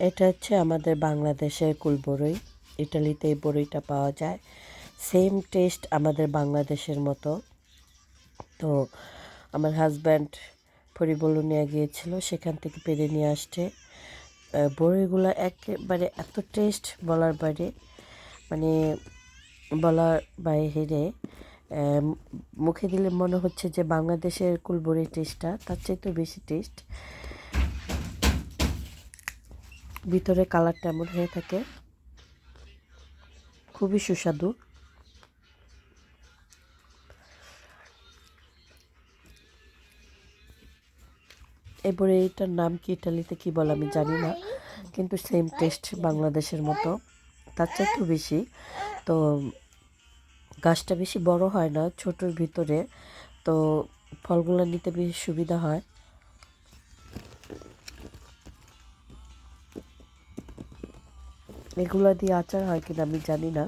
এটা হচ্ছে আমাদের বাংলাদেশের কুলবরই। ইটালিতে এই বড়ইটা পাওয়া যায়। সেম টেস্ট আমাদের বাংলাদেশের মতো। তো আমার হাজব্যান্ড পরিবলো নিয়ে গিয়েছিল, সেখান থেকে পেরে নিয়ে আসছে। বড়ইগুলো একেবারে এত টেস্ট বলার বাইরে, মানে বলার বাইরে। মুখে দিলে মনে হচ্ছে যে বাংলাদেশের কুলবড়ির টেস্টটা তার চাইতেও বেশি টেস্ট। ভিতরে কালারটা এমন হয়ে থাকে, খুবই সুস্বাদু। এই বড়িটার নাম কি, ইটালিতে কি বলে আমি জানি না, কিন্তু সেম টেস্ট বাংলাদেশের মতো, তার চাইতেও বেশি। তো গাছটা বেশি বড় হয় না, ছোটোর ভিতরে, তো ফলগুলো নিতে বেশি সুবিধা হয়। এগুলো দিয়ে আচার হয় কিনা আমি জানি না।